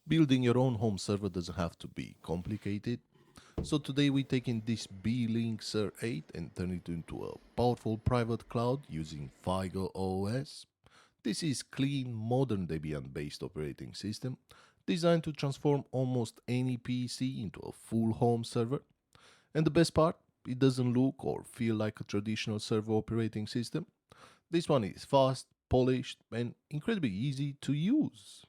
Building your own home server doesn't have to be complicated. So today we're taking this Beelink SER8 and turn it into a powerful private cloud using Fygo OS. This is clean, modern Debian-based operating system designed to transform almost any PC into a full home server. And the best part, it doesn't look or feel like a traditional server operating system. This one is fast, polished, and incredibly easy to use.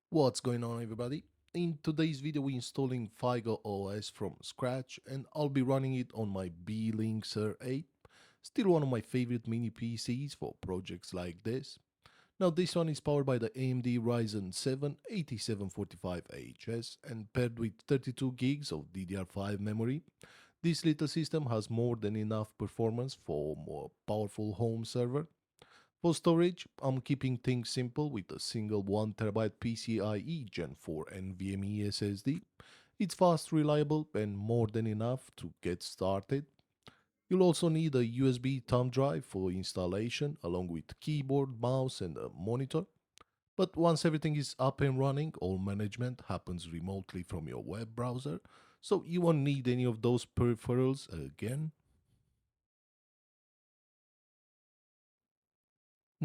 What's going on, everybody? In today's video we're installing Fygo OS from scratch and I'll be running it on my Beelink SER8, still one of my favorite mini PCs for projects like this. Now this one is powered by the AMD Ryzen 7 8745HS and paired with 32 gigs of DDR5 memory. This little system has more than enough performance for a more powerful home server. For storage, I'm keeping things simple with a single 1TB PCIe Gen 4 NVMe SSD. It's fast, reliable, and more than enough to get started. You'll also need a USB thumb drive for installation, along with keyboard, mouse, and a monitor. But once everything is up and running, all management happens remotely from your web browser, so you won't need any of those peripherals again.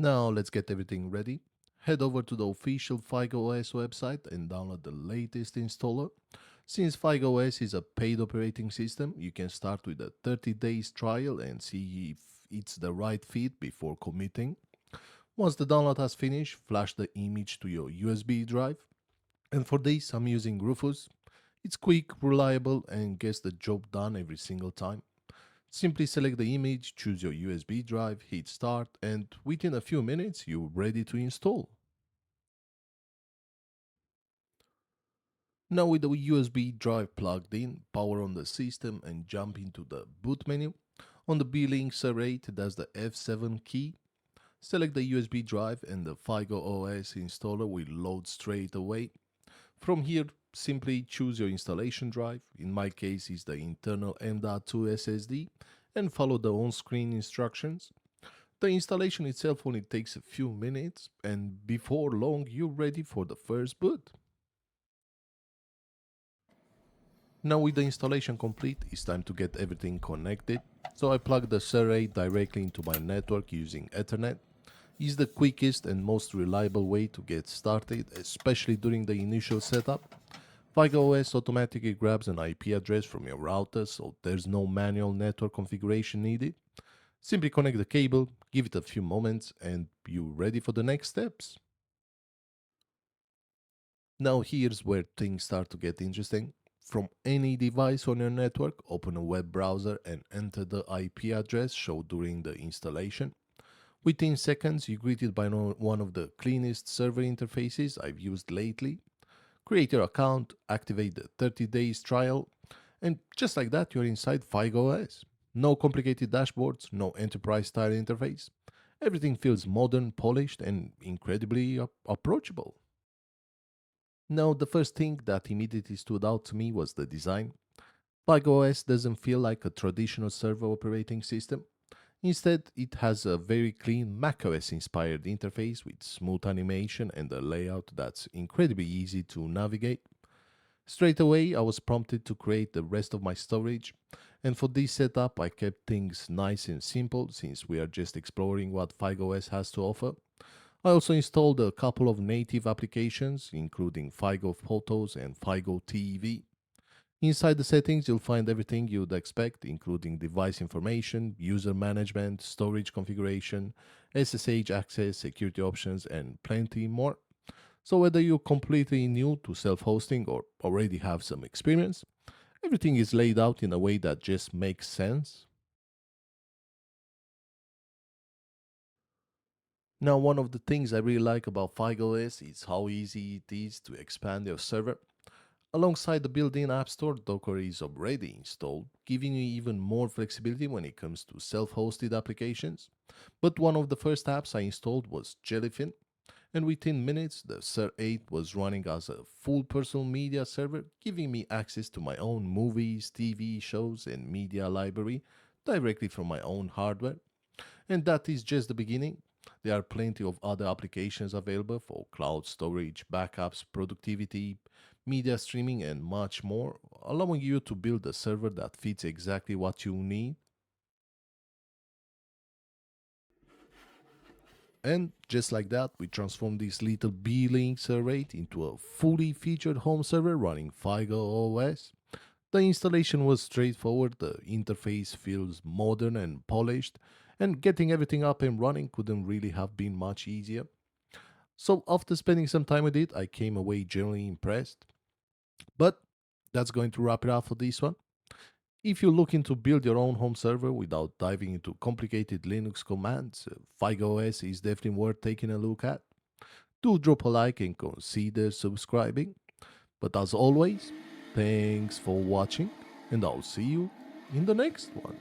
Now let's get everything ready. Head over to the official FygoOS website and download the latest installer. Since FygoOS is a paid operating system, you can start with a 30 days trial and see if it's the right fit before committing. Once the download has finished, flash the image to your USB drive. And for this, I'm using Rufus. It's quick, reliable, and gets the job done every single time. Simply select the image, choose your USB drive, hit start, and within a few minutes you're ready to install. Now with the USB drive plugged in, power on the system and jump into the boot menu. On the Beelink SER8, that's the F7 key. Select the USB drive and the Fygo OS installer will load straight away. From here, simply choose your installation drive. In my case, it's the internal M.2 SSD, and follow the on-screen instructions. The installation itself only takes a few minutes, and before long, you're ready for the first boot. Now with the installation complete, it's time to get everything connected. So I plug the SER8 directly into my network using Ethernet. It's the quickest and most reliable way to get started, especially during the initial setup. FygoOS automatically grabs an IP address from your router, so there's no manual network configuration needed. Simply connect the cable, give it a few moments, and you're ready for the next steps. Now here's where things start to get interesting. From any device on your network, open a web browser and enter the IP address shown during the installation. Within seconds, you're greeted by one of the cleanest server interfaces I've used lately. Create your account, activate the 30 days trial, and just like that, you're inside FygoOS. No complicated dashboards, no enterprise style interface. Everything feels modern, polished, and incredibly approachable. Now, the first thing that immediately stood out to me was the design. FygoOS doesn't feel like a traditional server operating system. Instead, it has a very clean macOS inspired interface with smooth animation and a layout that's incredibly easy to navigate. Straight away, I was prompted to create the rest of my storage, and for this setup, I kept things nice and simple since we are just exploring what FygoOS has to offer. I also installed a couple of native applications, including Fygo Photos and Fygo TV. Inside the settings, you'll find everything you'd expect, including device information, user management, storage configuration, SSH access, security options, and plenty more. So whether you're completely new to self-hosting or already have some experience, everything is laid out in a way that just makes sense. Now, one of the things I really like about FygoOS is how easy it is to expand your server. Alongside the built-in App Store, Docker is already installed, giving you even more flexibility when it comes to self-hosted applications. But one of the first apps I installed was Jellyfin, and within minutes, the SER8 was running as a full personal media server, giving me access to my own movies, TV shows, and media library directly from my own hardware. And that is just the beginning. There are plenty of other applications available for cloud storage, backups, productivity, media streaming, and much more, allowing you to build a server that fits exactly what you need. And just like that, we transformed this little Beelink SER8 into a fully featured home server running Fygo OS. The installation was straightforward, the interface feels modern and polished, and getting everything up and running couldn't really have been much easier. So, after spending some time with it, I came away generally impressed. But that's going to wrap it up for this one. If you're looking to build your own home server without diving into complicated Linux commands, FygoOS is definitely worth taking a look at. Do drop a like and consider subscribing. But as always, thanks for watching, and I'll see you in the next one.